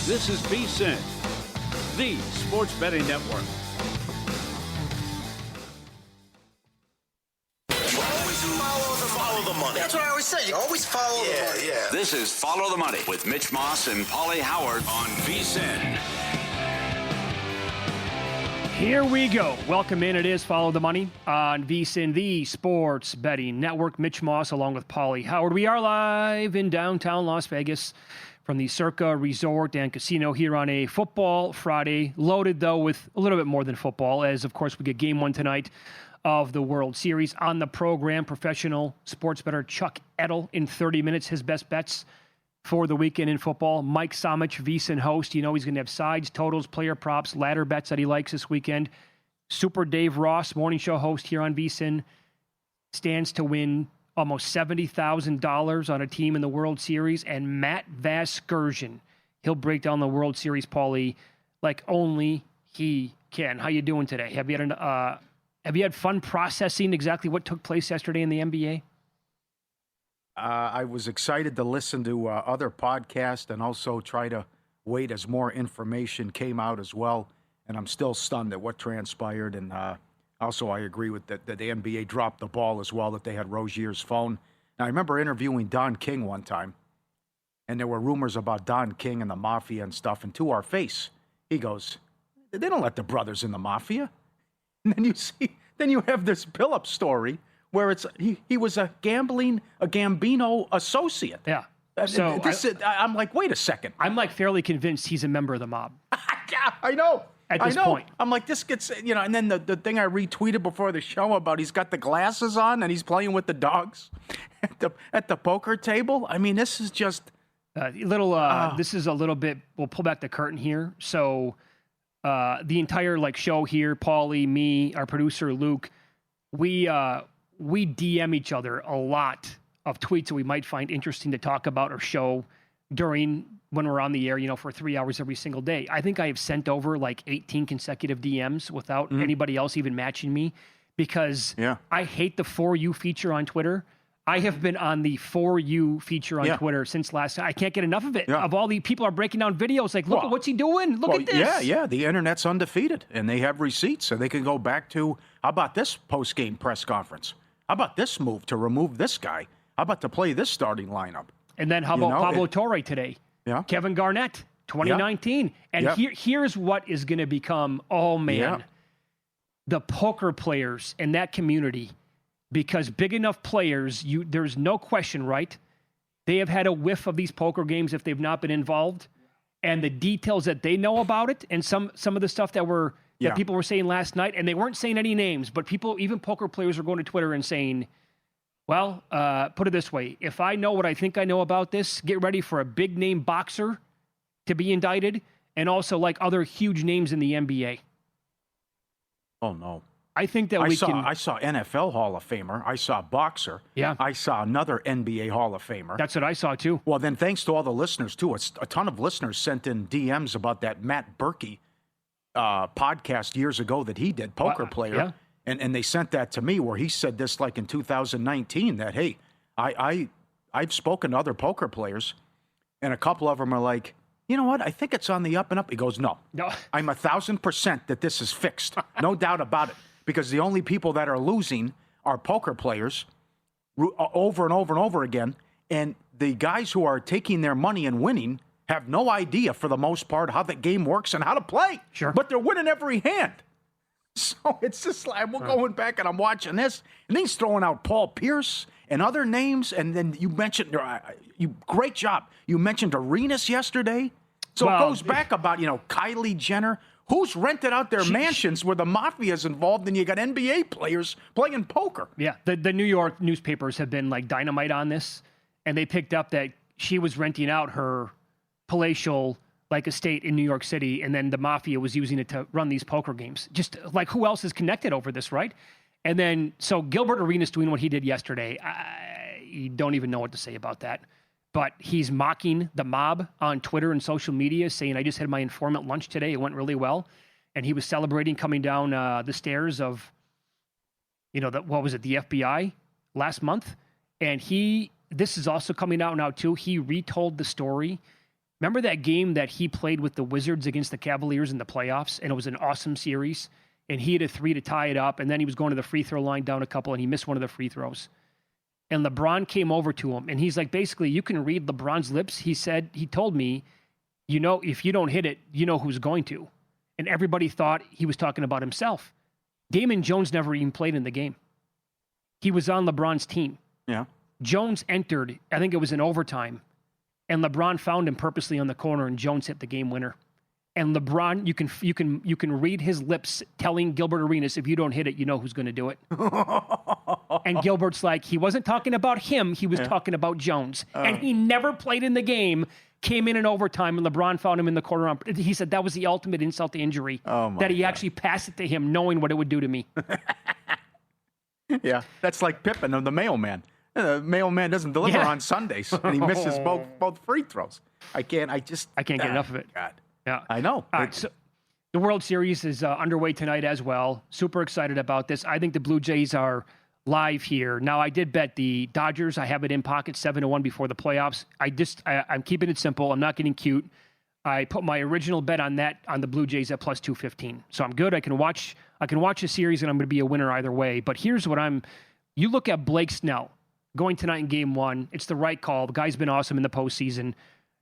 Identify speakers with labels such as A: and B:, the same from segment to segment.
A: This is VSiN, the sports betting network.
B: Follow the money. That's what I always say. You always follow the money.
C: Yeah.
A: This is Follow the Money with Mitch Moss and Paulie Howard on VSiN.
D: Here we go. Welcome in. It is Follow the Money on VSiN, the sports betting network. Mitch Moss along with Paulie Howard. We are live in downtown Las Vegas from the Circa Resort and Casino here on a football Friday. Loaded, though, with a little bit more than football, as, of course, we get game one tonight of the World Series. On the program, professional sports bettor Chuck Edel in 30 minutes, his best bets for the weekend in football. Mike Somich, VSiN host. You know he's going to have sides, totals, player props, ladder bets that he likes this weekend. Super Dave Ross, morning show host here on VSiN, stands to win almost $70,000 on a team in the World Series. And Matt Vasgersian, he'll break down the World Series, Paulie, like only he can. How you doing today? Have you had fun processing exactly what took place yesterday in the NBA?
E: I was excited to listen to other podcasts and also try to wait as more information came out as well. And I'm still stunned at what transpired. And also I agree with that the NBA dropped the ball as well, that they had Rozier's phone. Now, I remember interviewing Don King one time, and there were rumors about Don King and the Mafia and stuff. And to our face, he goes, they don't let the brothers in the Mafia. And then you have this Billups story where it's he was a Gambino associate.
D: Yeah.
E: So I'm like, wait a second.
D: I'm like fairly convinced he's a member of the mob.
E: Yeah, I know.
D: At this point.
E: I'm like, this gets, and then the thing I retweeted before the show about he's got the glasses on and he's playing with the dogs at the poker table. I mean, this is just
D: this is a little bit, we'll pull back the curtain here. So the entire show here, Paulie, me, our producer Luke, we DM each other a lot of tweets that we might find interesting to talk about or show during when we're on the air, for 3 hours every single day. I think I have sent over 18 consecutive DMs without anybody else even matching me because I hate the For You feature on Twitter. I have been on the For You feature on Twitter since last night. I can't get enough of it. Of all the people are breaking down videos look at what's he doing? Look at this.
E: Yeah. The internet's undefeated, and they have receipts, so they can go back to, how about this post-game press conference? How about this move to remove this guy? How about to play this starting lineup?
D: And then how about Pablo Torre today?
E: Yeah.
D: Kevin Garnett, 2019. And here's what is going to become, the poker players in that community, because big enough players, there's no question, right? They have had a whiff of these poker games if they've not been involved. And the details that they know about it and some of the stuff that people were saying last night, and they weren't saying any names, but people, even poker players, are going to Twitter and saying, well, put it this way. If I know what I think I know about this, get ready for a big name boxer to be indicted and also other huge names in the NBA.
E: Oh, no.
D: I think that
E: I saw NFL Hall of Famer. I saw boxer.
D: Yeah.
E: I saw another NBA Hall of Famer.
D: That's what I saw, too.
E: Well, then thanks to all the listeners, too. A ton of listeners sent in DMs about that Matt Berkey podcast years ago that he did, poker player.
D: Yeah.
E: And they sent that to me where he said this in 2019 that, hey, I've spoken to other poker players, and a couple of them are like, you know what, I think it's on the up and up. He goes, no. I'm 1,000% that this is fixed. No doubt about it. Because the only people that are losing are poker players over and over and over again. And the guys who are taking their money and winning have no idea, for the most part, how the game works and how to play.
D: Sure.
E: But they're winning every hand. So it's just we're going back and I'm watching this. And he's throwing out Paul Pierce and other names. And then you mentioned, great job. You mentioned Arenas yesterday. So it goes back about, Kylie Jenner. Who's rented out their mansions where the mafia is involved, and you got NBA players playing poker?
D: Yeah, the New York newspapers have been dynamite on this, and they picked up that she was renting out her palatial estate in New York City, and then the mafia was using it to run these poker games. Just who else is connected over this, right? And then so Gilbert Arenas doing what he did yesterday, you don't even know what to say about that. But he's mocking the mob on Twitter and social media, saying, I just had my informant lunch today. It went really well. And he was celebrating coming down the stairs of, the FBI last month. And this is also coming out now, too. He retold the story. Remember that game that he played with the Wizards against the Cavaliers in the playoffs, and it was an awesome series, and he had a 3 to tie it up, and then he was going to the free throw line down a couple, and he missed one of the free throws. And LeBron came over to him, and he's like, basically, you can read LeBron's lips. He told me, if you don't hit it, you know who's going to. And everybody thought he was talking about himself. Damon Jones never even played in the game. He was on LeBron's team.
E: Yeah.
D: Jones entered, I think it was in overtime, and LeBron found him purposely on the corner, and Jones hit the game winner. And LeBron, you can read his lips telling Gilbert Arenas, if you don't hit it, you know who's going to do it. And Gilbert's like, he wasn't talking about him, he was talking about Jones. And he never played in the game, came in overtime, and LeBron found him in the corner. He said that was the ultimate insult to injury, that he actually passed it to him knowing what it would do to me.
E: Yeah, that's like Pippen, the mailman. The mailman doesn't deliver on Sundays, and he misses both free throws. I can't get
D: enough of it.
E: God.
D: Yeah,
E: I know.
D: All right, so the World Series is underway tonight as well. Super excited about this. I think the Blue Jays are live here. Now, I did bet the Dodgers. I have it in pocket 7-1 before the playoffs. I'm keeping it simple. I'm not getting cute. I put my original bet on the Blue Jays at plus 215. So I'm good. I can watch a series, and I'm going to be a winner either way. But here's what you look at Blake Snell going tonight in game 1. It's the right call. The guy's been awesome in the postseason.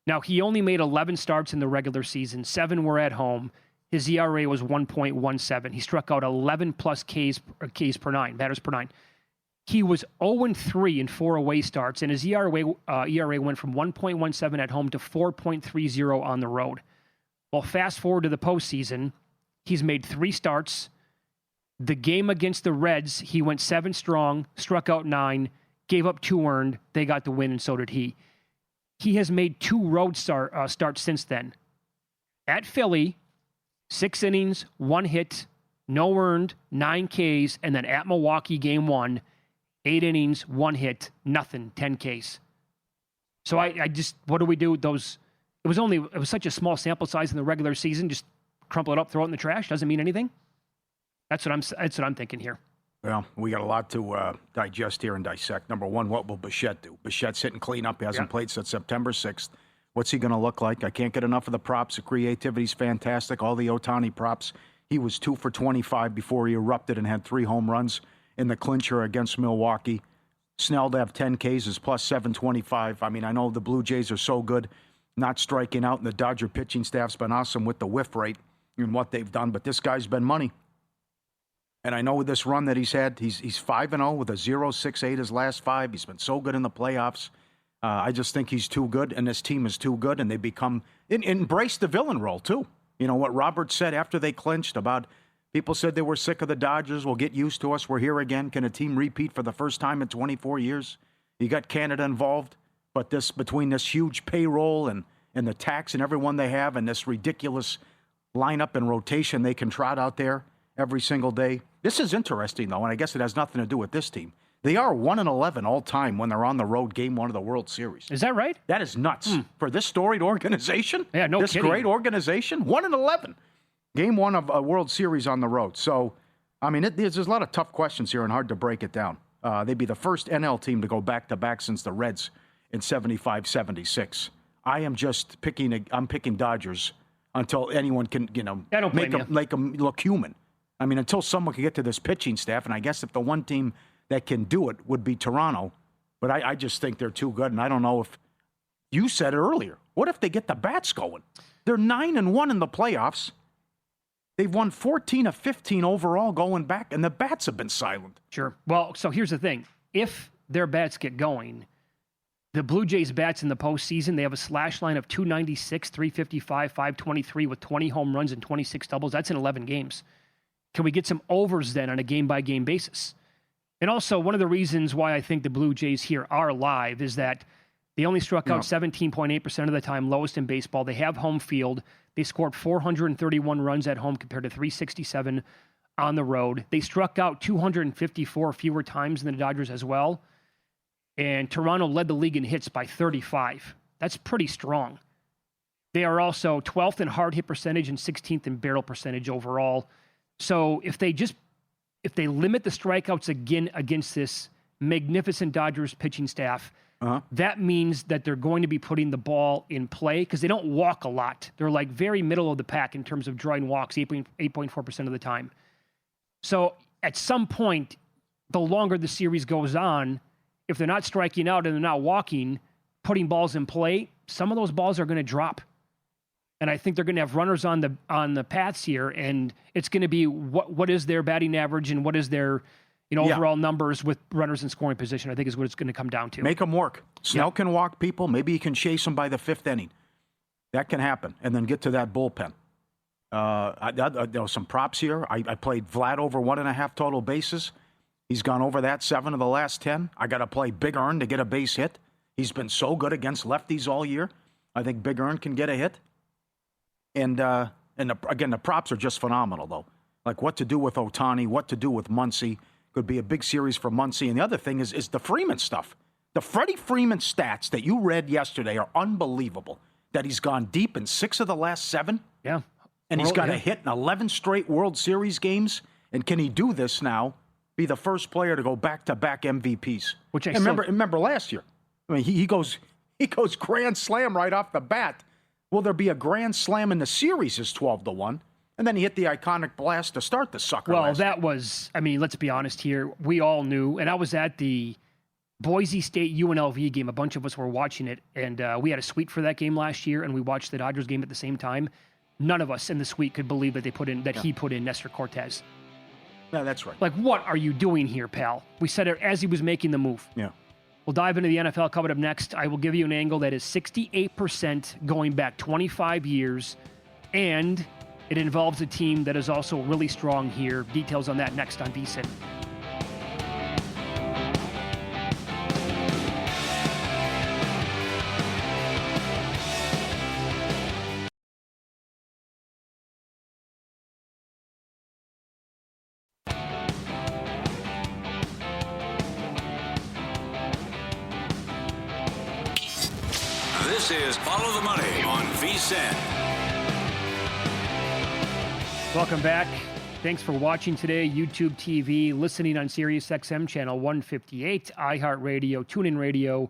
D: Now, he only made 11 starts in the regular season. 7 were at home. His ERA was 1.17. He struck out 11-plus Ks per 9, batters per 9. He was 0-3 in 4 away starts, and his ERA went from 1.17 at home to 4.30 on the road. Well, fast forward to the postseason, he's made 3 starts. The game against the Reds, he went 7 strong, struck out 9, gave up 2 earned. They got the win, and so did he. He has made 2 road starts since then. At Philly, 6 innings, 1 hit, no earned, 9 Ks, and then at Milwaukee, game 1, 8 innings, 1 hit, nothing, 10 Ks. So I just, what do we do with those? It was such a small sample size in the regular season. Just crumple it up, throw it in the trash. Doesn't mean anything. That's what I'm thinking here.
E: Well, we got a lot to digest here and dissect. Number one, what will Bichette do? Bichette's hitting cleanup. He hasn't played since September 6th. What's he going to look like? I can't get enough of the props. The creativity's fantastic. All the Ohtani props. He was 2 for 25 before he erupted and had 3 home runs in the clincher against Milwaukee. Snell to have 10 Ks is plus 725. I mean, I know the Blue Jays are so good not striking out, and the Dodger pitching staff's been awesome with the whiff rate and what they've done, but this guy's been money. And I know with this run that he's had, he's 5-0 with a 0.68 his last 5. He's been so good in the playoffs. I just think he's too good, and this team is too good, and they embrace the villain role, too. You know, what Robert said after they clinched about people said they were sick of the Dodgers. We'll get used to us. We're here again. Can a team repeat for the first time in 24 years? You got Canada involved, but between this huge payroll and the tax and everyone they have and this ridiculous lineup and rotation they can trot out there every single day. This is interesting, though, and I guess it has nothing to do with this team. They are 1-11 all time when they're on the road, game 1 of the World Series.
D: Is that right?
E: That is nuts. For this storied organization,
D: yeah, no
E: this
D: kidding.
E: Great organization, 1-11. Game 1 of a World Series on the road. So, I mean, there's a lot of tough questions here and hard to break it down. They'd be the first NL team to go back-to-back since the Reds in 75-76. I'm picking Dodgers until anyone can, make them look human. I mean, until someone can get to this pitching staff, and I guess if the one team that can do it would be Toronto, but I just think they're too good, and I don't know if you said it earlier. What if they get the bats going? They're 9-1 in the playoffs. They've won 14 of 15 overall going back, and the bats have been silent.
D: Sure. Well, so here's the thing. If their bats get going, the Blue Jays bats in the postseason, they have a slash line of 296, 355, 523 with 20 home runs and 26 doubles. That's in 11 games. Can we get some overs then on a game-by-game basis? And also, one of the reasons why I think the Blue Jays here are live is that they only struck out 17.8% of the time, lowest in baseball. They have home field. They scored 431 runs at home compared to 367 on the road. They struck out 254 fewer times than the Dodgers as well. And Toronto led the league in hits by 35. That's pretty strong. They are also 12th in hard hit percentage and 16th in barrel percentage overall. So if they limit the strikeouts again against this magnificent Dodgers pitching staff, that means that they're going to be putting the ball in play because they don't walk a lot. They're like very middle of the pack in terms of drawing walks, 8.4% of the time. So at some point, the longer the series goes on, if they're not striking out and they're not walking, putting balls in play, some of those balls are going to drop. And I think they're going to have runners on the paths here, and it's going to be what is their batting average and what is their overall numbers with runners in scoring position, I think is what it's going to come down to.
E: Make them work. Snell can walk people. Maybe he can chase them by the 5th inning. That can happen. And then get to that bullpen. There was some props here. I played Vlad over 1.5 total bases. He's gone over that 7 of the last 10. I got to play Big Earn to get a base hit. He's been so good against lefties all year. I think Big Earn can get a hit. And again, the props are just phenomenal, though. Like what to do with Ohtani, what to do with Muncy. Could be a big series for Muncy. And the other thing is the Freeman stuff. The Freddie Freeman stats that you read yesterday are unbelievable. That he's gone deep in 6 of the last 7.
D: Yeah.
E: And he's got a hit in 11 straight World Series games. And can he do this now? Be the first player to go back-to-back MVPs.
D: Which I
E: remember last year. I mean, he goes grand slam right off the bat. Will there be a grand slam in the series is 12-1? And then he hit the iconic blast to start the sucker.
D: Well, that was, I mean, let's be honest here. We all knew, and I was at the Boise State UNLV game. A bunch of us were watching it, and we had a suite for that game last year, and we watched the Dodgers game at the same time. None of us in the suite could believe that he put in Nestor Cortez.
E: Yeah, that's right.
D: Like, what are you doing here, pal? We said it as he was making the move.
E: Yeah.
D: We'll dive into the NFL coming up next. I will give you an angle that is 68% going back 25 years, and it involves a team that is also really strong here. Details on that next on VSiN.
A: This is Follow the Money on VSiN.
D: Welcome back. Thanks for watching today. YouTube TV, listening on SiriusXM channel 158, iHeartRadio, TuneIn Radio,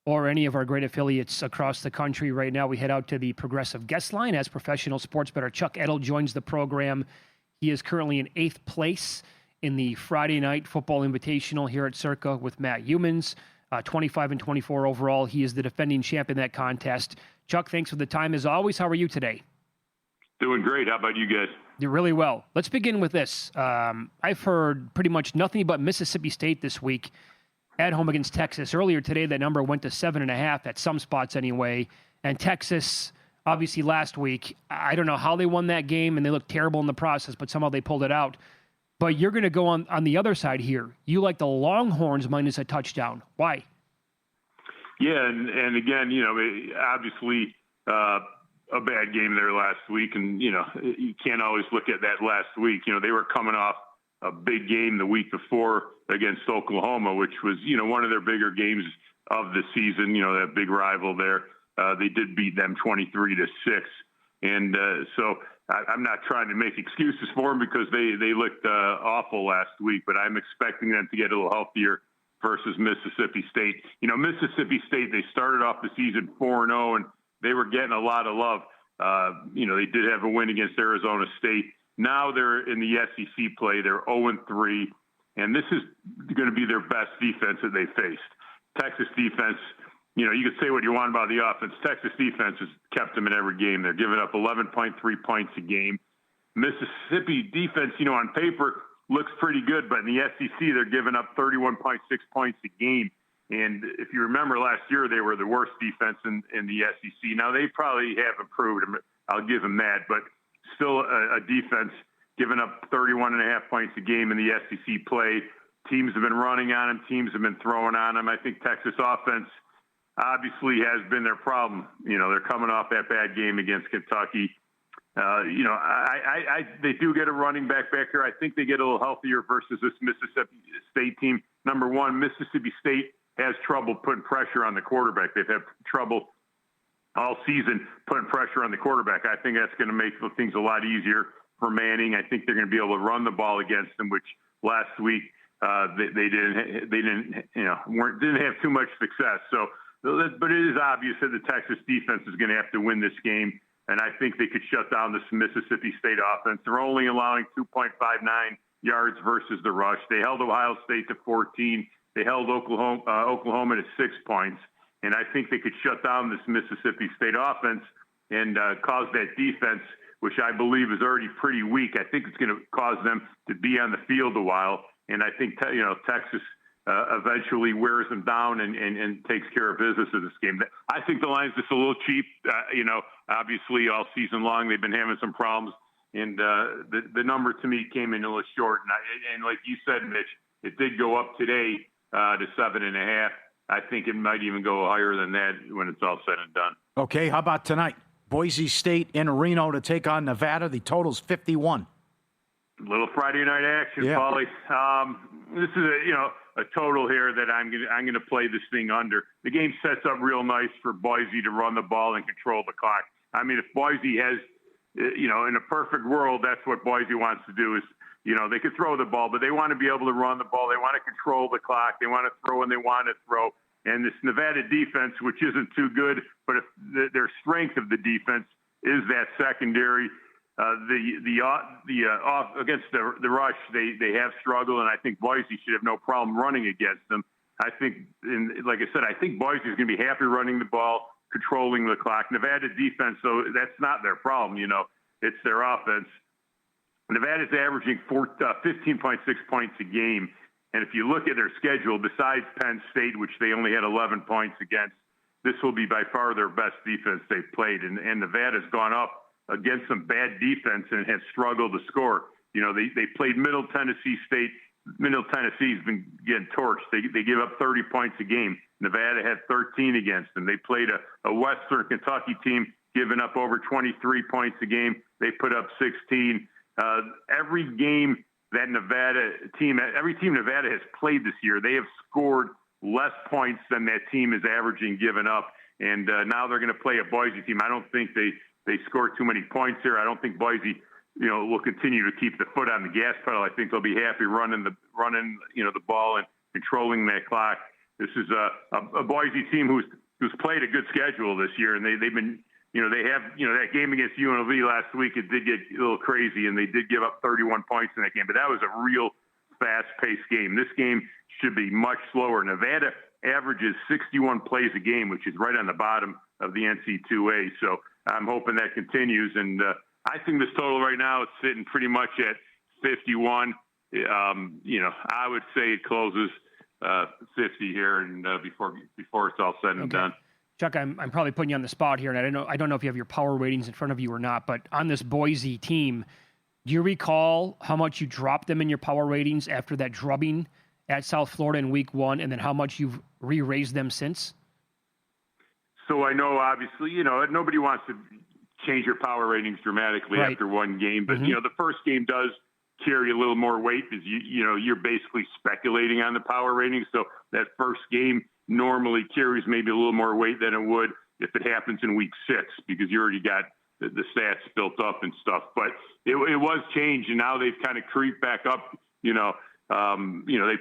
D: or any of our great affiliates across the country. Right now, we head out to the Progressive Guest Line as professional sports bettor Chuck Edel joins the program. He is currently in 8th place in the Friday Night Football Invitational here at Circa with Matt Humans. 25-24 overall. He is the defending champ in that contest. Chuck, thanks for the time as always. How are you today?
C: Doing great. How about you guys?
D: You're really well. Let's begin with this. I've heard pretty much nothing but Mississippi State this week at home against Texas. Earlier today, that number went to 7.5 at some spots anyway. And Texas, obviously last week, I don't know how they won that game, and they looked terrible in the process, but somehow they pulled it out. But you're going to go on the other side here. You like the Longhorns minus a touchdown. Why?
C: Yeah, and again, obviously a bad game there last week, and, you can't always look at that last week. They were coming off a big game the week before against Oklahoma, which was, one of their bigger games of the season, that big rival there. They did beat them 23-6. And so I'm not trying to make excuses for them because they looked awful last week, but I'm expecting them to get a little healthier versus Mississippi State. Mississippi State, they started off the season 4-0, and they were getting a lot of love. They did have a win against Arizona State. Now they're in the SEC play. They're 0-3, and this is going to be their best defense that they faced. Texas defense, you could say what you want about the offense. Texas defense has kept them in every game. They're giving up 11.3 points a game. Mississippi defense, on paper looks pretty good, but in the SEC, they're giving up 31.6 points a game. And if you remember last year, they were the worst defense in the SEC. Now, they probably have improved. I'll give them that, but still a defense giving up 31.5 points a game in the SEC play. Teams have been running on them. Teams have been throwing on them. I think Texas offense obviously has been their problem. They're coming off that bad game against Kentucky. They do get a running back here. I think they get a little healthier versus this Mississippi State team. Number one, Mississippi State has trouble putting pressure on the quarterback. They've had trouble all season putting pressure on the quarterback. I think that's going to make things a lot easier for Manning. I think they're going to be able to run the ball against them, which last week they didn't have too much success. So, but it is obvious that the Texas defense is going to have to win this game, and I think they could shut down this Mississippi State offense. They're only allowing 2.59 yards versus the rush. They held Ohio State to 14. They held Oklahoma to 6 points, and I think they could shut down this Mississippi State offense and cause that defense, which I believe is already pretty weak. I think it's going to cause them to be on the field a while, and I think Texas eventually wears them down and takes care of business in this game. I think the line's just a little cheap. Obviously all season long they've been having some problems, and the number to me came in a little short. And like you said, Mitch, it did go up today to 7.5. I think it might even go higher than that when it's all said and done.
E: Okay, how about tonight? Boise State in Reno to take on Nevada. The total's 51.
C: Little Friday night action,
E: yeah.
C: Paulie. This is a total here that I'm gonna play this thing under. The game sets up real nice for Boise to run the ball and control the clock. I mean, if Boise has, in a perfect world, that's what Boise wants to do is, they could throw the ball, but they want to be able to run the ball. They want to control the clock. They want to throw when they want to throw. And this Nevada defense, which isn't too good, but if their strength of the defense is that secondary. Against the rush, they have struggled, and I think Boise should have no problem running against them. I think, like I said, I think Boise is going to be happy running the ball, controlling the clock. Nevada defense, so that's not their problem. It's their offense. Nevada's averaging 15.6 points a game, and if you look at their schedule, besides Penn State, which they only had 11 points against, this will be by far their best defense they've played, and Nevada's gone up against some bad defense and have struggled to score. They played Middle Tennessee State. Middle Tennessee's been getting torched. They give up 30 points a game. Nevada had 13 against them. They played a Western Kentucky team giving up over 23 points a game. They put up 16. Every team Nevada has played this year, they have scored less points than that team is averaging giving up. And now they're going to play a Boise team. I don't think they score too many points here. I don't think Boise, will continue to keep the foot on the gas pedal. I think they'll be happy running the ball and controlling that clock. This is a Boise team who's played a good schedule this year, and they've been, they have, that game against UNLV last week, it did get a little crazy, and they did give up 31 points in that game, but that was a real fast-paced game. This game should be much slower. Nevada averages 61 plays a game, which is right on the bottom of the NC2A. So I'm hoping that continues. And I think this total right now is sitting pretty much at 51. I would say it closes 50 here, and before it's all said and done.
D: Chuck, I'm probably putting you on the spot here, and I don't know if you have your power ratings in front of you or not, but on this Boise team, do you recall how much you dropped them in your power ratings after that drubbing at South Florida in week 1, and then how much you've re-raised them since?
C: So I know, obviously, nobody wants to change your power ratings dramatically after one game, but the first game does carry a little more weight because you're basically speculating on the power ratings. So that first game normally carries maybe a little more weight than it would if it happens in week 6 because you already got the stats built up and stuff. But it was changed, and now they've kind of creeped back up. They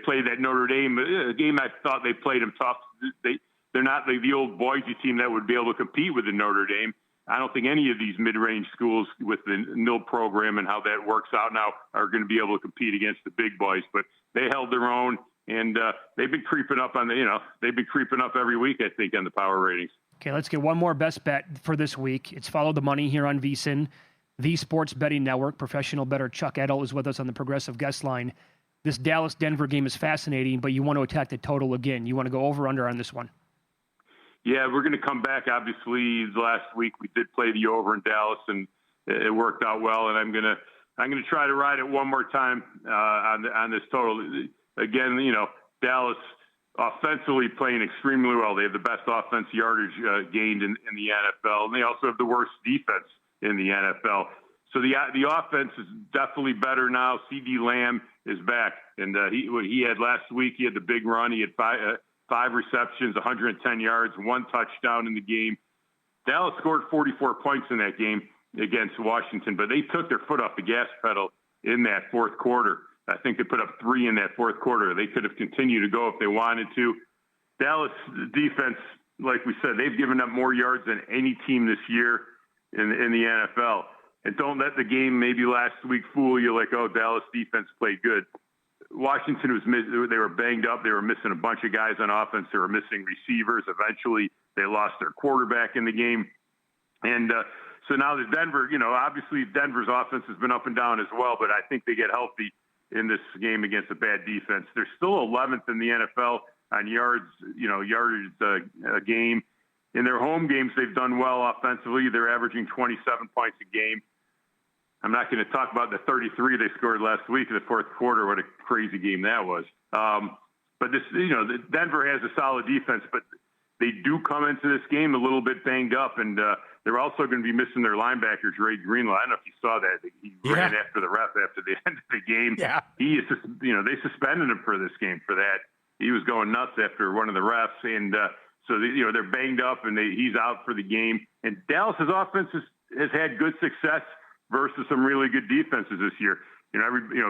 C: played that Notre Dame game. I thought they played them tough. They're not the old Boise team that would be able to compete with the Notre Dame. I don't think any of these mid-range schools with the NIL program and how that works out now are going to be able to compete against the big boys. But they held their own, and they've been creeping up they've been creeping up every week, I think, on the power ratings.
D: Okay, let's get one more best bet for this week. It's Follow the Money here on VSiN, the Sports Betting Network. Professional bettor Chuck Edel is with us on the Progressive Guest Line. This Dallas-Denver game is fascinating, but you want to attack the total again. You want to go over-under on this one.
C: Yeah, we're going to come back. Obviously, last week we did play the over in Dallas, and it worked out well. And I'm going to try to ride it one more time on this total. Again, Dallas offensively playing extremely well. They have the best offense yardage gained in the NFL, and they also have the worst defense in the NFL. So the offense is definitely better now. CeeDee Lamb is back, and he had last week. He had the big run. He had five receptions, 110 yards, 1 touchdown in the game. Dallas scored 44 points in that game against Washington, but they took their foot off the gas pedal in that fourth quarter. I think they put up 3 in that fourth quarter. They could have continued to go if they wanted to. Dallas defense, like we said, they've given up more yards than any team this year in the NFL. And don't let the game maybe last week fool you like, oh, Dallas defense played good. Washington they were banged up. They were missing a bunch of guys on offense. They were missing receivers. Eventually, they lost their quarterback in the game. And so now the Denver, obviously Denver's offense has been up and down as well, but I think they get healthy in this game against a bad defense. They're still 11th in the NFL on yardage a game. In their home games, they've done well offensively. They're averaging 27 points a game. I'm not going to talk about the 33 they scored last week in the fourth quarter. What a crazy game that was. But this, Denver has a solid defense, but they do come into this game a little bit banged up, and they're also going to be missing their linebacker, Dre Greenlaw. I don't know if you saw that. He ran after the ref after the end of the game. Yeah. He is, they suspended him for this game for that. He was going nuts after one of the refs, and so they're banged up, and he's out for the game. And Dallas's offense has had good success versus some really good defenses this year.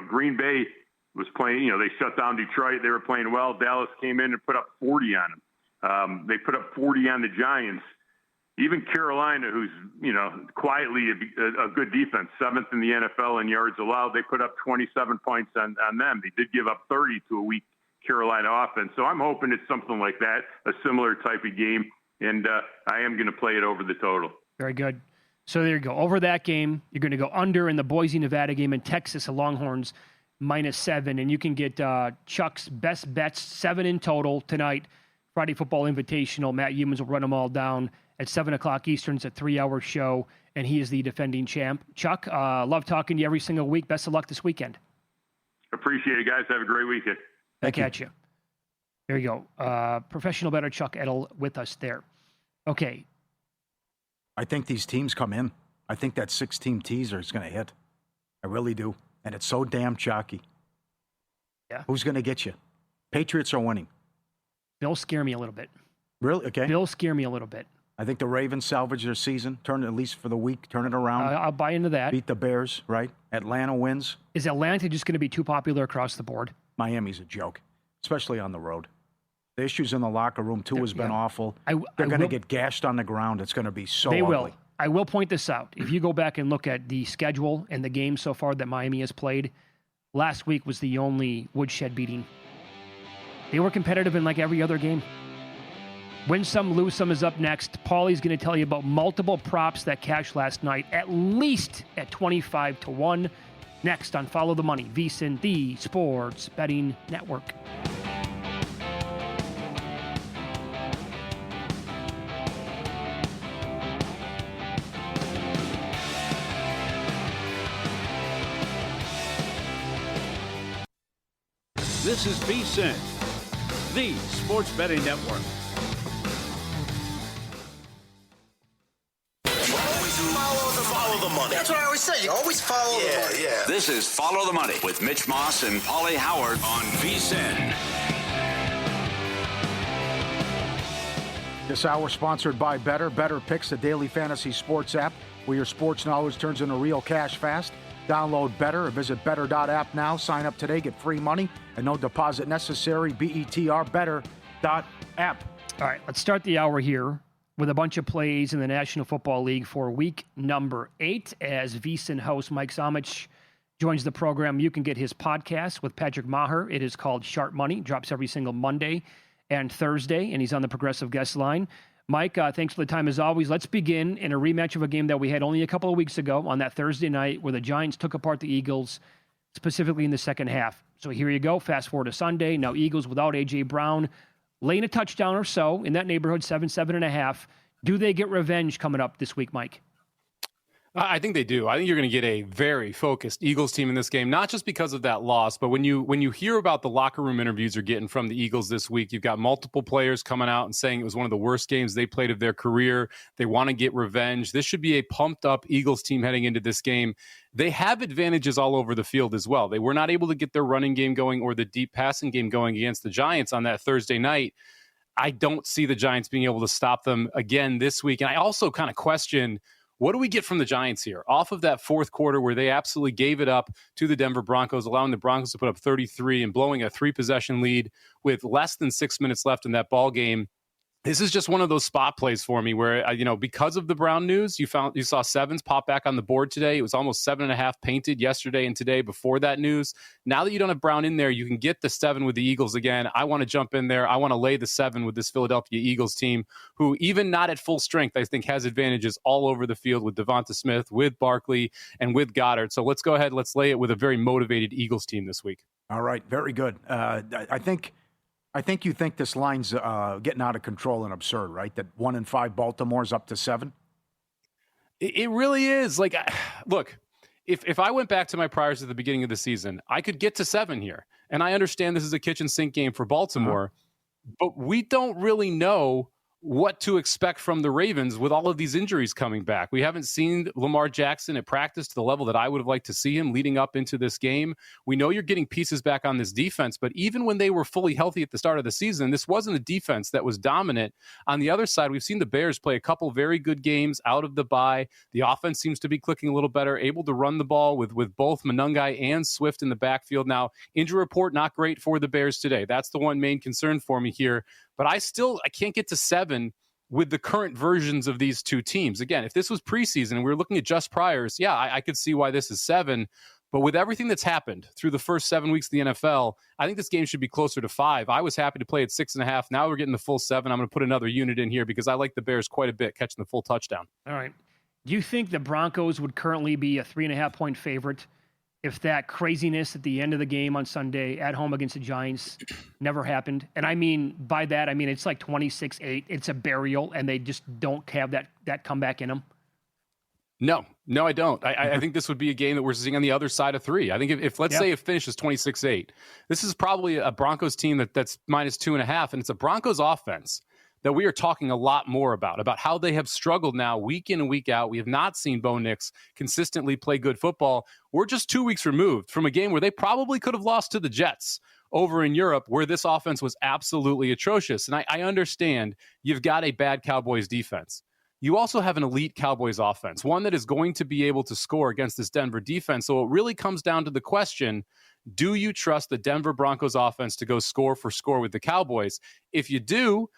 C: Green Bay was playing. They shut down Detroit. They were playing well. Dallas came in and put up 40 on them. They put up 40 on the Giants. Even Carolina, who's quietly a good defense, 7th in the NFL in yards allowed, they put up 27 points on them. They did give up 30 to a weak Carolina offense. So I'm hoping it's something like that, a similar type of game, and I am going to play it over the total.
D: Very good. So there you go. Over that game, you're going to go under in the Boise, Nevada game in Texas, the Longhorns -7, and you can get Chuck's best bets, 7 in total tonight. Friday Football Invitational. Matt Youmans will run them all down at 7 o'clock Eastern. It's a 3-hour show, and he is the defending champ. Chuck, love talking to you every single week. Best of luck this weekend.
C: Appreciate it, guys. Have a great weekend.
D: Back at you. There you go. Professional bettor Chuck Edel with us there. Okay.
E: I think these teams come in. I think that 6-team teaser is going to hit. I really do. And it's so damn chalky.
D: Yeah.
E: Who's going to get you? Patriots are winning.
D: Bills scare me a little bit.
E: Really? Okay.
D: Bills scare me a little bit.
E: I think the Ravens salvage their season, turn it at least for the week, turn it around.
D: I'll buy into that.
E: Beat the Bears, right? Atlanta wins.
D: Is Atlanta just going to be too popular across the board?
E: Miami's a joke, especially on the road. The issues in the locker room, too, has been awful. They're going to get gashed on the ground. It's going to be so ugly.
D: Will. I will point this out. If you go back and look at the schedule and the games so far that Miami has played, last week was the only woodshed beating. They were competitive in like every other game. Win some, lose some is up next. Paulie's going to tell you about multiple props that cashed last night, at least at 25-1. Next on Follow the Money, VSiN, the Sports Betting Network.
A: This is VSiN, the Sports Betting Network.
B: Follow the money. That's what I always say. You always follow the money. Yeah.
A: This is Follow the Money with Mitch Moss and Paulie Howard on VSiN.
E: This hour sponsored by Better. Better Picks, the daily fantasy sports app where your sports knowledge turns into real cash fast. Download Better or visit better.app now. Sign up today, get free money, and no deposit necessary. BETR, better.app.
D: All right, let's start the hour here with a bunch of plays in the National Football League for week number 8 as VSiN host Mike Somich joins the program. You can get his podcast with Patrick Maher. It is called Sharp Money. Drops every single Monday and Thursday, and he's on the Progressive Guest line. Mike, thanks for the time as always. Let's begin in a rematch of a game that we had only a couple of weeks ago on that Thursday night where the Giants took apart the Eagles, specifically in the second half. So here you go. Fast forward to Sunday. Now Eagles without A.J. Brown, laying a touchdown or so in that neighborhood, 7.5. Do they get revenge coming up this week, Mike?
F: I think they do. I think you're going to get a very focused Eagles team in this game, not just because of that loss, but when you hear about the locker room interviews you're getting from the Eagles this week, you've got multiple players coming out and saying it was one of the worst games they played of their career. They want to get revenge. This should be a pumped up Eagles team heading into this game. They have advantages all over the field as well. They were not able to get their running game going or the deep passing game going against the Giants on that Thursday night. I don't see the Giants being able to stop them again this week. And I also kind of question What do we get from the Giants here? Off of that fourth quarter where they absolutely gave it up to the Denver Broncos, allowing the Broncos to put up 33 and blowing a 3-possession lead with less than 6 minutes left in that ball game. This is just one of those spot plays for me where, because of the Brown news, you saw sevens pop back on the board today. It was almost 7.5 painted yesterday and today before that news. Now that you don't have Brown in there, you can get the 7 with the Eagles again. I want to jump in there. I want to lay the 7 with this Philadelphia Eagles team, who even not at full strength, I think has advantages all over the field with Devonta Smith, with Barkley, and with Goddard. So let's go ahead. Let's lay it with a very motivated Eagles team this week.
E: All right. Very good. I think you think this line's getting out of control and absurd, right? That 1-5 Baltimore's up to 7?
F: It really is. Like, look, if I went back to my priors at the beginning of the season, I could get to 7 here. And I understand this is a kitchen sink game for Baltimore, but we don't really know what to expect from the Ravens with all of these injuries coming back. We haven't seen Lamar Jackson at practice to the level that I would have liked to see him leading up into this game. We know you're getting pieces back on this defense, but even when they were fully healthy at the start of the season, this wasn't a defense that was dominant. On the other side, we've seen the Bears play a couple very good games out of the bye. The offense seems to be clicking a little better, able to run the ball with both Monangai and Swift in the backfield. Now, injury report, not great for the Bears today. That's the one main concern for me here. But I can't get to 7 with the current versions of these two teams. Again, if this was preseason and we were looking at just priors, I could see why this is 7. But with everything that's happened through the first 7 weeks of the NFL, I think this game should be closer to 5. I was happy to play at 6.5. Now we're getting the full 7. I'm going to put another unit in here because I like the Bears quite a bit catching the full touchdown.
D: All right. Do you think the Broncos would currently be a 3.5-point favorite if that craziness at the end of the game on Sunday at home against the Giants never happened? And I mean, by that, I mean, it's like 26-8. It's a burial, and they just don't have that comeback in them.
F: No, I don't. I think this would be a game that we're seeing on the other side of 3. I think if let's say it finishes 26-8, this is probably a Broncos team that's minus 2.5, and it's a Broncos offense that we are talking a lot more about how they have struggled now week in and week out. We have not seen Bo Nix consistently play good football. We're just 2 weeks removed from a game where they probably could have lost to the Jets over in Europe, where this offense was absolutely atrocious. And I understand you've got a bad Cowboys defense. You also have an elite Cowboys offense, one that is going to be able to score against this Denver defense. So it really comes down to the question, do you trust the Denver Broncos offense to go score for score with the Cowboys? If you do,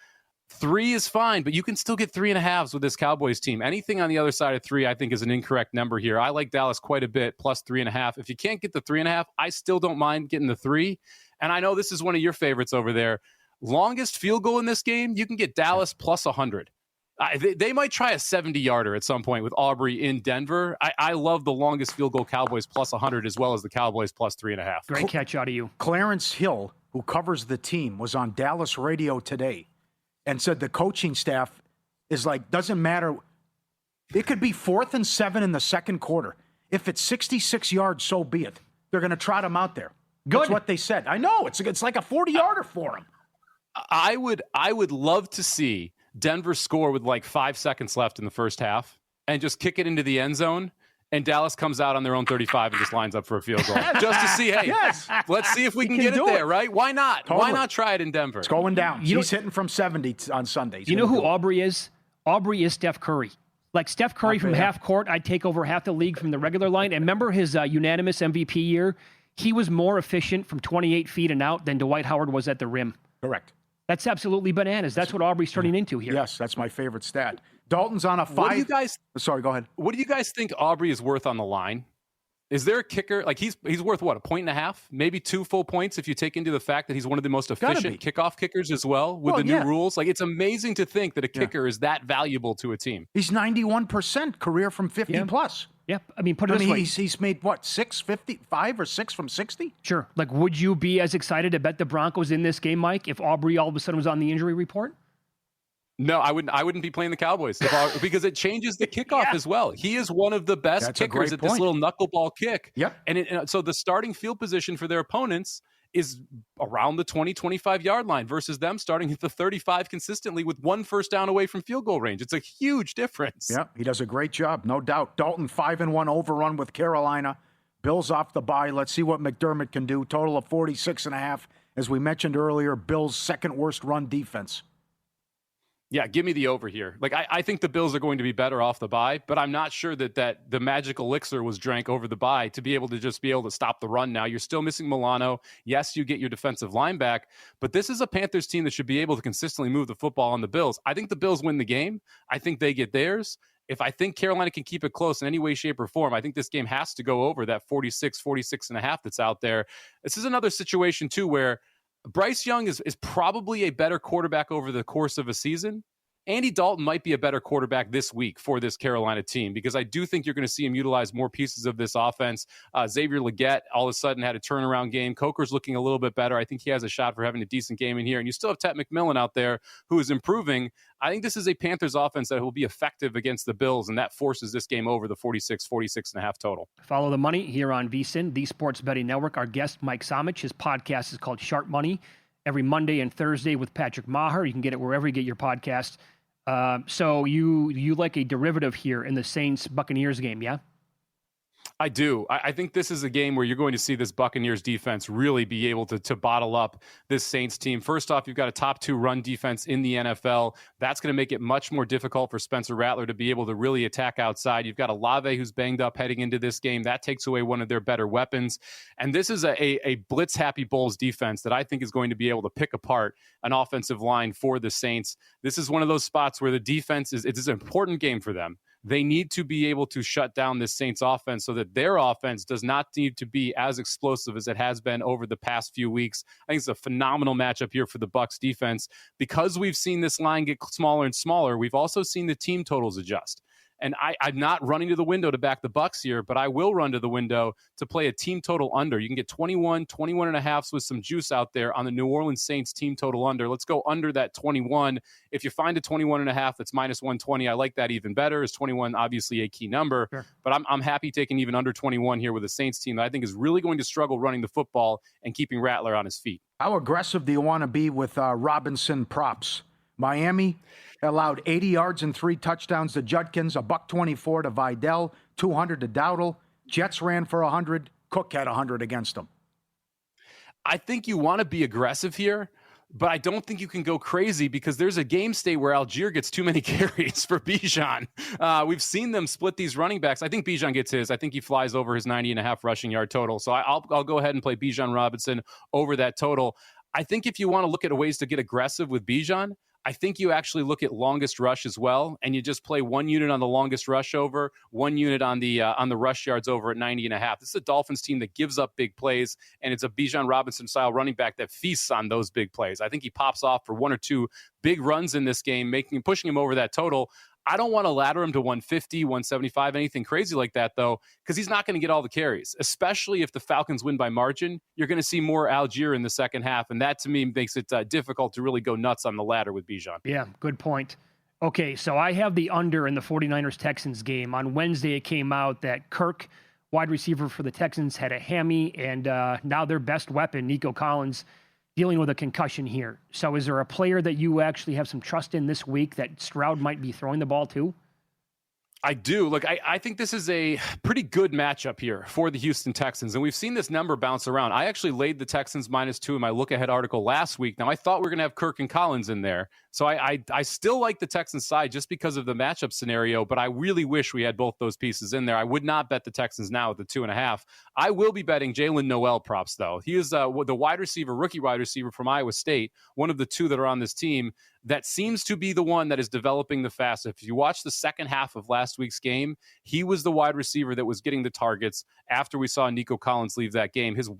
F: 3 is fine, but you can still get 3.5s with this Cowboys team. Anything on the other side of 3, I think, is an incorrect number here. I like Dallas quite a bit, plus 3.5. If you can't get the 3.5, I still don't mind getting the 3. And I know this is one of your favorites over there. Longest field goal in this game, you can get Dallas plus 100. They might try a 70-yarder at some point with Aubrey in Denver. I love the longest field goal Cowboys plus 100 as well as the Cowboys plus 3.5.
D: Great catch out of you.
E: Clarence Hill, who covers the team, was on Dallas radio today and said the coaching staff is like, doesn't matter. It could be 4th and 7 in the second quarter. If it's 66 yards, so be it. They're going to trot him out there.
D: Good.
E: That's what they said. I know. It's like a 40-yarder for him.
F: I would love to see Denver score with like 5 seconds left in the first half and just kick it into the end zone, and Dallas comes out on their own 35 and just lines up for a field goal. Just to see, hey, let's see if we can get it there, right? Why not? Totally. Why not try it in Denver?
E: It's going down. He's hitting from 70 on Sundays.
D: You know who Aubrey is? Aubrey is Steph Curry. Like Steph Curry from half court, I'd take over half the league from the regular line. And remember his unanimous MVP year? He was more efficient from 28 feet and out than Dwight Howard was at the rim.
E: Correct.
D: That's absolutely bananas. That's what Aubrey's turning into here.
E: Yes, that's my favorite stat. Dalton's on a 5.
F: What do you guys?
E: Sorry, go ahead.
F: What do you guys think Aubrey is worth on the line? Is there a kicker? Like he's worth what, 1.5, maybe 2 full points if you take into the fact that he's one of the most efficient kickoff kickers as well with the new rules. Like it's amazing to think that a kicker is that valuable to a team.
E: He's 91% career from 50 plus.
D: Yep. I mean, put it this way.
E: He's made what, 5 or 6 from 60?
D: Sure. Like, would you be as excited to bet the Broncos in this game, Mike, if Aubrey all of a sudden was on the injury report?
F: No, I wouldn't be playing the Cowboys because it changes the kickoff as well. He is one of the best kickers at this little knuckleball kick.
E: Yep.
F: And so the starting field position for their opponents is around the 20, 25-yard line versus them starting at the 35 consistently with 1 first down away from field goal range. It's a huge difference.
E: Yeah, he does a great job, no doubt. Dalton 5-1 overrun with Carolina. Bills off the bye. Let's see what McDermott can do. Total of 46.5. As we mentioned earlier, Bills' second worst run defense.
F: Yeah, give me the over here. Like, I think the Bills are going to be better off the bye, but I'm not sure that the magic elixir was drank over the bye to be able to stop the run now. You're still missing Milano. Yes, you get your defensive line back, but this is a Panthers team that should be able to consistently move the football on the Bills. I think the Bills win the game. I think they get theirs. If I think Carolina can keep it close in any way, shape, or form, I think this game has to go over that 46 and a half that's out there. This is another situation, too, where Bryce Young is probably a better quarterback over the course of a season. Andy Dalton might be a better quarterback this week for this Carolina team because I do think you're going to see him utilize more pieces of this offense. Xavier Legette all of a sudden had a turnaround game. Coker's looking a little bit better. I think he has a shot for having a decent game in here. And you still have Ted McMillan out there who is improving. I think this is a Panthers offense that will be effective against the Bills, and that forces this game over the 46 and a half total.
D: Follow the money here on VSiN, the Sports Betting Network. Our guest, Mike Somich, his podcast is called Sharp Money, every Monday and Thursday with Patrick Maher. You can get it wherever you get your podcast. So you like a derivative here in the Saints-Buccaneers game, yeah?
F: I do. I think this is a game where you're going to see this Buccaneers defense really be able to bottle up this Saints team. First off, you've got a top 2 run defense in the NFL. That's going to make it much more difficult for Spencer Rattler to be able to really attack outside. You've got Olave who's banged up heading into this game. That takes away one of their better weapons. And this is a blitz-happy Bulls defense that I think is going to be able to pick apart an offensive line for the Saints. This is one of those spots where the defense it's an important game for them. They need to be able to shut down this Saints offense so that their offense does not need to be as explosive as it has been over the past few weeks. I think it's a phenomenal matchup here for the Bucs defense. Because we've seen this line get smaller and smaller, we've also seen the team totals adjust. And I'm not running to the window to back the Bucs here, but I will run to the window to play a team total under. You can get 21 and a half with some juice out there on the New Orleans Saints team total under. Let's go under that 21. If you find a 21 and a half that's minus 120, I like that even better. Is 21 obviously a key number? Sure. But I'm happy taking even under 21 here with a Saints team that I think is really going to struggle running the football and keeping Rattler on his feet.
E: How aggressive do you want to be with Robinson props? Miami allowed 80 yards and 3 touchdowns to Judkins, $124 to Vidal, 200 to Dowdle. Jets ran for 100. Cook had 100 against them.
F: I think you want to be aggressive here, but I don't think you can go crazy because there's a game state where Algier gets too many carries for Bijan. We've seen them split these running backs. I think Bijan gets his. I think he flies over his 90 and a half rushing yard total. So I'll go ahead and play Bijan Robinson over that total. I think if you want to look at ways to get aggressive with Bijan, I think you actually look at longest rush as well, and you just play 1 unit on the longest rush over, 1 unit on the rush yards over at 90 and a half. This is a Dolphins team that gives up big plays, and it's a Bijan Robinson style running back that feasts on those big plays. I think he pops off for 1 or 2 big runs in this game, pushing him over that total. I don't want to ladder him to 150, 175, anything crazy like that, though, because he's not going to get all the carries, especially if the Falcons win by margin. You're going to see more Algier in the second half, and that, to me, makes it difficult to really go nuts on the ladder with Bijan.
D: Yeah, good point. Okay, so I have the under in the 49ers-Texans game. On Wednesday, it came out that Kirk, wide receiver for the Texans, had a hammy, and now their best weapon, Nico Collins, dealing with a concussion here. So is there a player that you actually have some trust in this week that Stroud might be throwing the ball to?
F: I do. Look, I think this is a pretty good matchup here for the Houston Texans, and we've seen this number bounce around. I actually laid the Texans -2 in my look-ahead article last week. Now, I thought we were going to have Kirk and Collins in there, so I still like the Texans side just because of the matchup scenario, but I really wish we had both those pieces in there. I would not bet the Texans now at the 2.5. I will be betting Jalen Noel props, though. He is the rookie wide receiver from Iowa State, one of the 2 that are on this team that seems to be the one that is developing the fastest. If you watch the second half of last week's game, he was the wide receiver that was getting the targets after we saw Nico Collins leave that game. His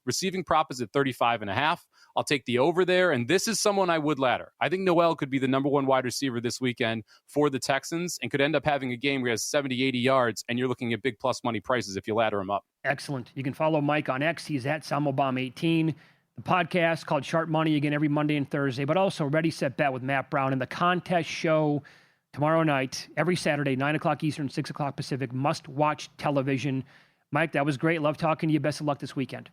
F: receiving prop is at 35.5. I'll take the over there, and this is someone I would ladder. I think Noel could be the number 1 wide receiver this weekend for the Texans and could end up having a game where he has 70, 80 yards, and you're looking at big plus money prices if you ladder him up.
D: Excellent. You can follow Mike on X. He's at SalmoBomb18. The podcast called Sharp Money, again, every Monday and Thursday, but also Ready, Set, Bet with Matt Brown, and the contest show tomorrow night, every Saturday, 9 o'clock Eastern, 6 o'clock Pacific, must-watch television. Mike, that was great. Love talking to you. Best of luck this weekend.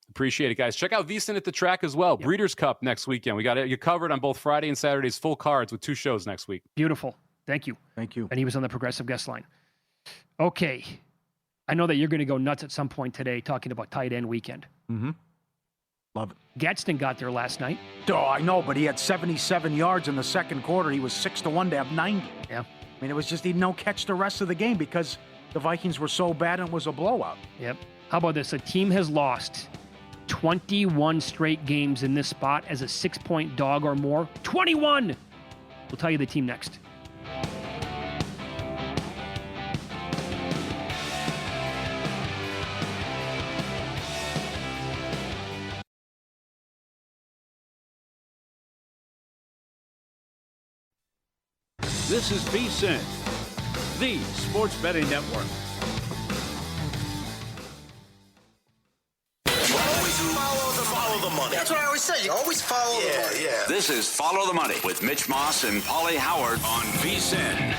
F: Appreciate it, guys. Check out VSiN at the track as well. Yep. Breeders' Cup next weekend. We got you covered on both Friday and Saturday's full cards with 2 shows next week.
D: Beautiful. Thank you.
E: Thank you.
D: And he was on the Progressive Guest Line. Okay. I know that you're going to go nuts at some point today talking about tight end weekend.
E: Mm-hmm. Love it.
D: Gadsden got there last night.
E: Oh, I know, but he had 77 yards in the second quarter. He was 6-1 to have 90.
D: Yeah.
E: I mean, it was just he no catch the rest of the game because the Vikings were so bad and it was a blowout.
D: Yep. How about this? A team has lost 21 straight games in this spot as a 6-point dog or more. 21! We'll tell you the team next.
A: This is VSiN, the sports betting network.
B: Always follow the money. That's what I always say. You always follow the money. Yeah.
A: This is Follow the Money with Mitch Moss and Paulie Howard on VSiN.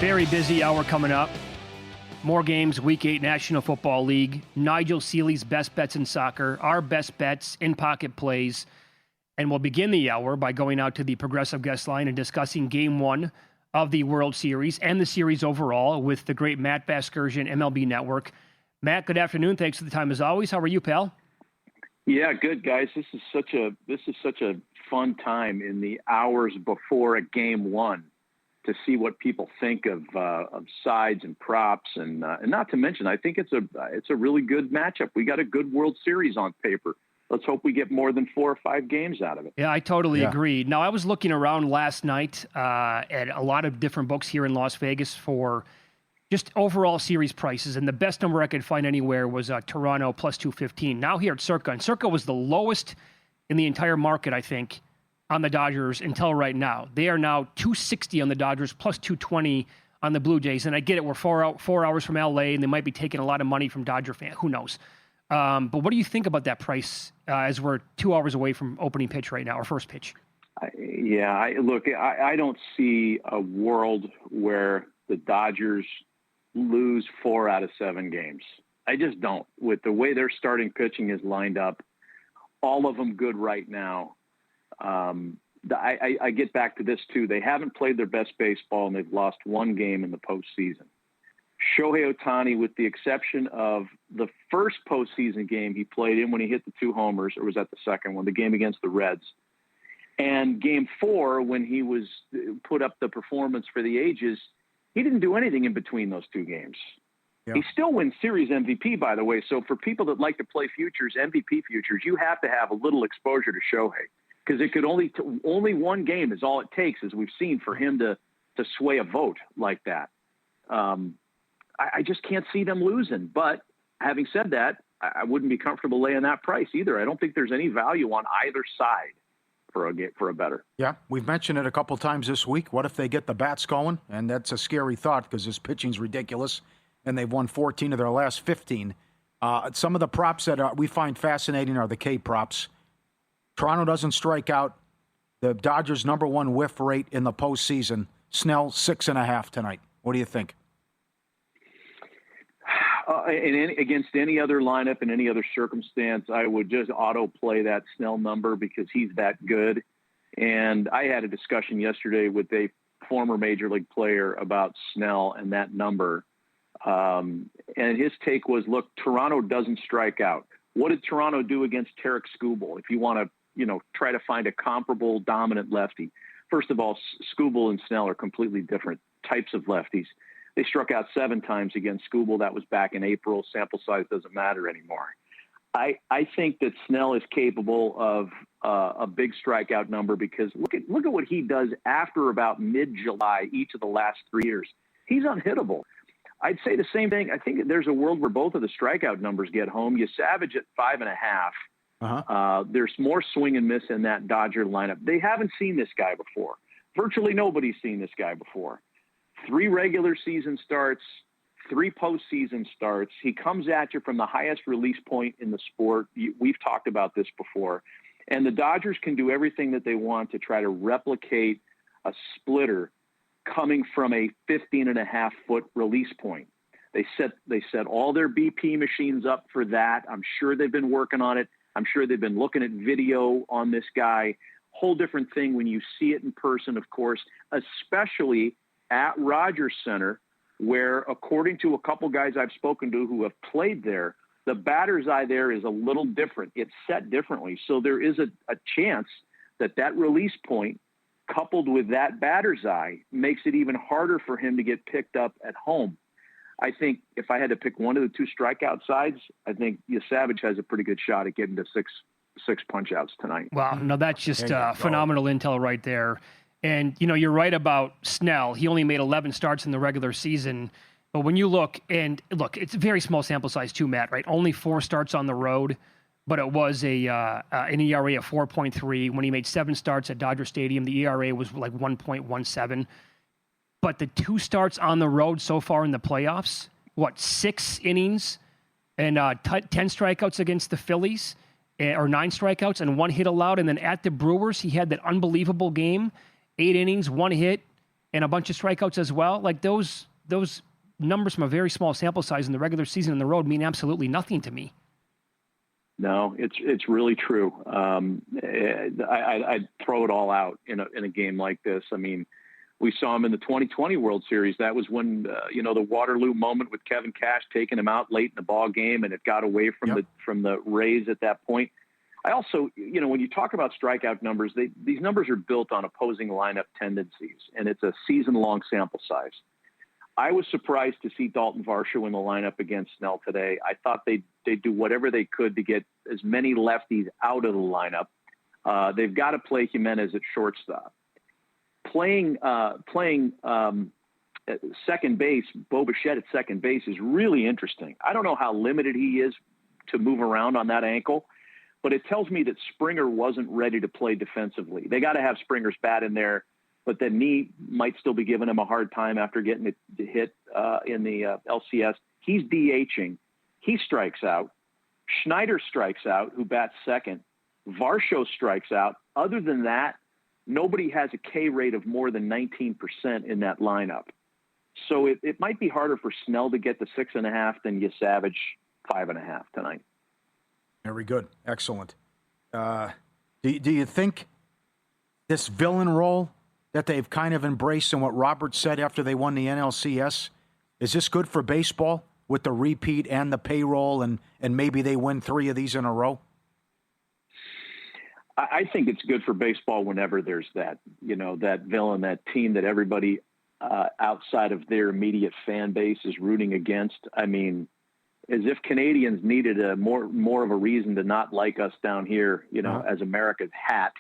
D: Very busy hour coming up. More games, Week 8 National Football League. Nigel Seeley's best bets in soccer, our best bets, in-pocket plays. And we'll begin the hour by going out to the Progressive guest line and discussing Game 1 of the World Series and the series overall with the great Matt Vasgersian, MLB Network. Matt, good afternoon. Thanks for the time as always. How are you, pal?
G: Yeah, good, guys. This is such a fun time in the hours before a Game 1 to see what people think of sides and props, and not to mention, I think it's a really good matchup. We got a good World Series on paper. Let's hope we get more than 4 or 5 games out of it.
D: Yeah, I totally agree. Now, I was looking around last night at a lot of different books here in Las Vegas for just overall series prices, and the best number I could find anywhere was Toronto plus 215. Now here at Circa, and Circa was the lowest in the entire market, I think, on the Dodgers until right now. They are now 260 on the Dodgers plus 220 on the Blue Jays, and I get it, we're 4 hours from LA, and they might be taking a lot of money from Dodger fans. Who knows? But what do you think about that price as we're 2 hours away from opening pitch right now, or first pitch?
G: I don't see a world where the Dodgers lose 4 out of 7 games. I just don't. With the way their starting pitching is lined up, all of them good right now. I get back to this too. They haven't played their best baseball, and they've lost 1 game in the postseason. Shohei Ohtani, with the exception of the first postseason game he played in when he hit the 2 homers, or was that the second one, the game against the Reds, and Game 4 when he was put up the performance for the ages, he didn't do anything in between those 2 games. Yeah. He still wins series MVP, by the way. So for people that like to play futures, MVP futures, you have to have a little exposure to Shohei, because it could only 1 game is all it takes, as we've seen, for him to sway a vote like that. I just can't see them losing. But having said that, I wouldn't be comfortable laying that price either. I don't think there's any value on either side for a better. Yeah,
E: we've mentioned it a couple times this week. What if they get the bats going? And that's a scary thought because his pitching's ridiculous, and they've won 14 of their last 15. Some of the props that we find fascinating are the K props. Toronto doesn't strike out. The Dodgers' #1 whiff rate in the postseason. Snell, 6.5 tonight. What do you think?
G: Against any other lineup in any other circumstance, I would just auto play that Snell number because he's that good. And I had a discussion yesterday with a former major league player about Snell and that number. And his take was, look, Toronto doesn't strike out. What did Toronto do against Tarek Skubal? If you want to, try to find a comparable dominant lefty. First of all, Skubal and Snell are completely different types of lefties. They struck out 7 times against Skubal. That was back in April. Sample size doesn't matter anymore. I think that Snell is capable of a big strikeout number because look at what he does after about mid-July each of the last 3 years. He's unhittable. I'd say the same thing. I think there's a world where both of the strikeout numbers get home. You Savage at 5.5. There's more swing and miss in that Dodger lineup. They haven't seen this guy before. Virtually nobody's seen this guy before. 3 regular season starts, 3 postseason starts. He comes at you from the highest release point in the sport. We've talked about this before. And the Dodgers can do everything that they want to try to replicate a splitter coming from a 15.5-foot release point. They set all their BP machines up for that. I'm sure they've been working on it. I'm sure they've been looking at video on this guy. Whole different thing when you see it in person, of course, especially at Rogers Center, where, according to a couple guys I've spoken to who have played there, the batter's eye there is a little different. It's set differently. So there is a chance that release point coupled with that batter's eye makes it even harder for him to get picked up at home. I think if I had to pick one of the two strikeout sides, I think Savage has a pretty good shot at getting to six punch-outs tonight.
D: Wow, no, that's just phenomenal intel right there. And, you're right about Snell. He only made 11 starts in the regular season. But when you look, it's a very small sample size too, Matt, right? Only 4 starts on the road, but it was an ERA of 4.3. When he made 7 starts at Dodger Stadium, the ERA was like 1.17. But the 2 starts on the road so far in the playoffs, 6 innings and 10 strikeouts against the Phillies, or 9 strikeouts and 1 hit allowed. And then at the Brewers, he had that unbelievable game, 8 innings, 1 hit, and a bunch of strikeouts as well. Like those numbers from a very small sample size in the regular season on the road mean absolutely nothing to me.
G: No, it's really true. I'd throw it all out in a game like this. I mean, we saw him in the 2020 World Series. That was when, the Waterloo moment with Kevin Cash taking him out late in the ball game, and it got away from the Rays at that point. I also, when you talk about strikeout numbers, these numbers are built on opposing lineup tendencies, and it's a season-long sample size. I was surprised to see Dalton Varsho in the lineup against Snell today. I thought they'd do whatever they could to get as many lefties out of the lineup. They've got to play Jimenez at shortstop. Playing at second base, Bo Bichette at second base is really interesting. I don't know how limited he is to move around on that ankle, but it tells me that Springer wasn't ready to play defensively. They got to have Springer's bat in there, but the knee might still be giving him a hard time after getting it hit in the LCS. He's DHing. He strikes out. Schneider strikes out, who bats second. Varsho strikes out. Other than that, nobody has a K rate of more than 19% in that lineup. So it might be harder for Snell to get to 6.5 than Savage 5.5 tonight.
E: Very good. Excellent. Do you think this villain role that they've kind of embraced and what Robert said after they won the NLCS, is this good for baseball with the repeat and the payroll and maybe they win 3 of these in a row?
G: I think it's good for baseball whenever there's that, that villain, that team that everybody outside of their immediate fan base is rooting against. I mean, as if Canadians needed a more of a reason to not like us down here, as America's hat,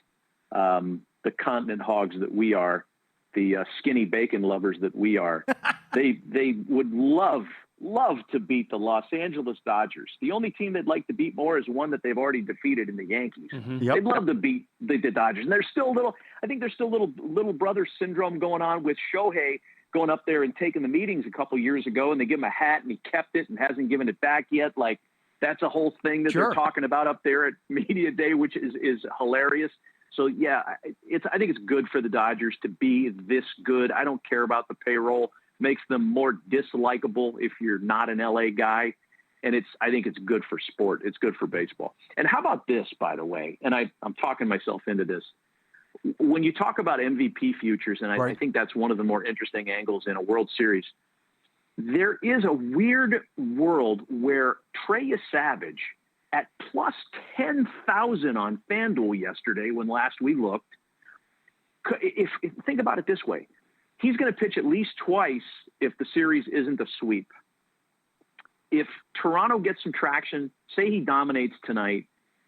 G: the continent hogs that we are, the skinny bacon lovers that we are. They would love to beat the Los Angeles Dodgers. The only team they'd like to beat more is one that they've already defeated in the Yankees. Mm-hmm. Yep. They'd love to beat the Dodgers. And there's still little brother syndrome going on with Shohei going up there and taking the meetings a couple years ago, and they give him a hat and he kept it and hasn't given it back yet. Like, that's a whole thing that they're talking about up there at Media Day, which is hilarious. So yeah, I think it's good for the Dodgers to be this good. I don't care about the payroll. Makes them more dislikable if you're not an LA guy. And I think it's good for sport. It's good for baseball. And how about this, by the way? And I'm talking myself into this. When you talk about MVP futures, and I think that's one of the more interesting angles in a World Series, there is a weird world where Trey Savage at plus 10,000 on FanDuel yesterday when last we looked. If think about it this way. He's going to pitch at least twice if the series isn't a sweep. If Toronto gets some traction, say he dominates tonight,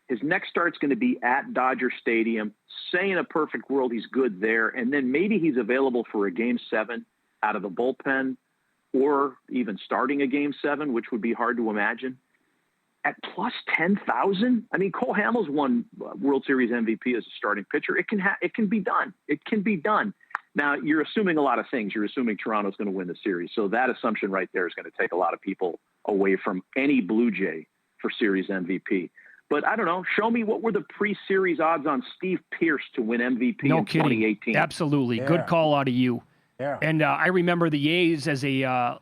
G: his next start's going to be at Dodger Stadium. Say in a perfect world he's good there, and then maybe he's available for a Game 7 out of the bullpen or even starting a Game 7, which would be hard to imagine. At plus 10,000, I mean, Cole Hamels won World Series MVP as a starting pitcher. It can be done. It can be done. Now, you're assuming a lot of things. You're assuming Toronto's going to win the series. So that assumption right there is going to take a lot of people away from any Blue Jay for series MVP. But I don't know. Show me what were the pre-series odds on Steve Pearce to win MVP in 2018.
D: Absolutely. Yeah. Good call out of you.
E: Yeah.
D: And I remember the A's as a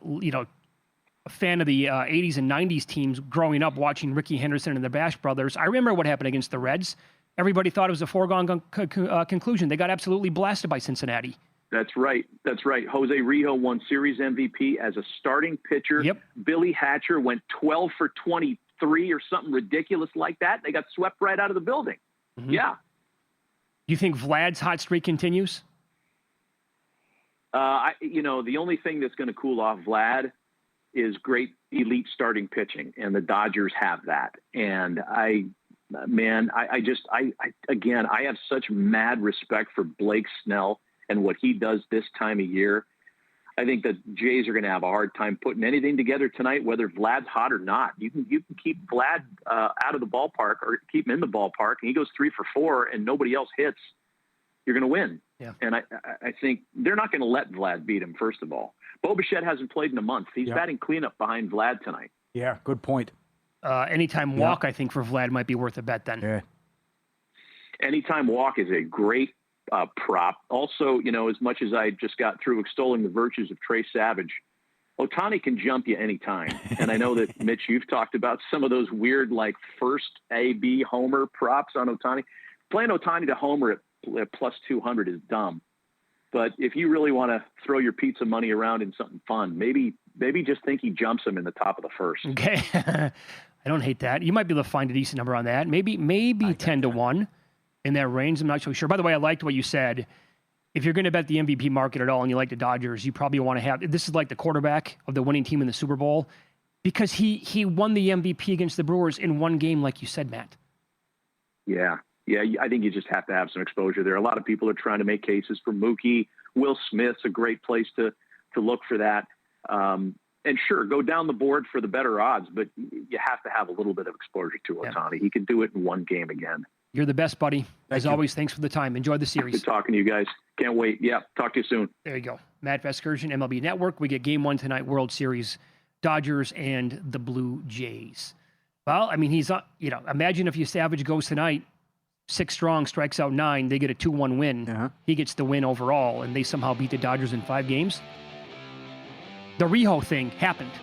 D: fan of the 80s and 90s teams growing up watching Ricky Henderson and the Bash Brothers. I remember what happened against the Reds. Everybody thought it was a foregone conclusion. They got absolutely blasted by Cincinnati.
G: That's right. Jose Rijo won Series MVP as a starting pitcher.
D: Yep.
G: Billy Hatcher went 12 for 22 3 or something ridiculous like that. They got swept right out of the building.
D: Mm-hmm.
G: Yeah.
D: You think Vlad's hot streak continues?
G: The only thing that's going to cool off Vlad is great elite starting pitching, and the Dodgers have that. And I have such mad respect for Blake Snell and what he does this time of year. I think the Jays are going to have a hard time putting anything together tonight, whether Vlad's hot or not. You can keep Vlad out of the ballpark or keep him in the ballpark, and he goes 3 for 4, and nobody else hits. You're going to win.
D: Yeah.
G: And I think they're not going to let Vlad beat him, first of all. Bo Bichette hasn't played in a month. He's batting cleanup behind Vlad tonight.
E: Yeah, good point.
D: Anytime walk, I think, for Vlad might be worth a bet then.
E: Yeah.
G: Anytime walk is a great prop. Also, as much as I just got through extolling the virtues of Trey Savage, Ohtani can jump you anytime. And I know that, Mitch, you've talked about some of those weird, like, first A-B homer props on Ohtani. Playing Ohtani to homer at plus 200 is dumb. But if you really want to throw your pizza money around in something fun, maybe just think he jumps him in the top of the first.
D: Okay. I don't hate that. You might be able to find a decent number on that. Maybe 10 to 1 in that range. I'm not so sure. By the way, I liked what you said. If you're going to bet the MVP market at all and you like the Dodgers, you probably want to have, this is like the quarterback of the winning team in the Super Bowl, because he won the MVP against the Brewers in one game, like you said, Matt.
G: Yeah. Yeah, I think you just have to have some exposure there. A lot of people are trying to make cases for Mookie. Will Smith's a great place to look for that. And sure, go down the board for the better odds, but you have to have a little bit of exposure to Ohtani. Yeah. He can do it in one game again.
D: You're the best, buddy. As always, thanks for the time. Enjoy the series.
G: Good talking to you guys. Can't wait. Yeah, talk to you soon.
D: There you go. Matt Vasgersian, MLB Network. We get game 1 tonight, World Series, Dodgers and the Blue Jays. Well, I mean, he's, imagine if Savage goes tonight, 6 strong, strikes out 9, they get a 2-1 win.
E: Uh-huh.
D: He gets the win overall, and they somehow beat the Dodgers in 5 games. The Rio thing happened.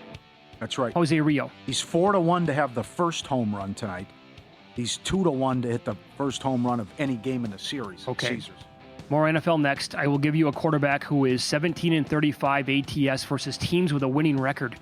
E: That's right.
D: Jose Rio.
E: He's 4-1 to have the first home run tonight. He's 2-1 to hit the first home run of any game in the series.
D: Okay.
E: Caesars.
D: More NFL next. I will give you a quarterback who is 17-35 ATS versus teams with a winning record.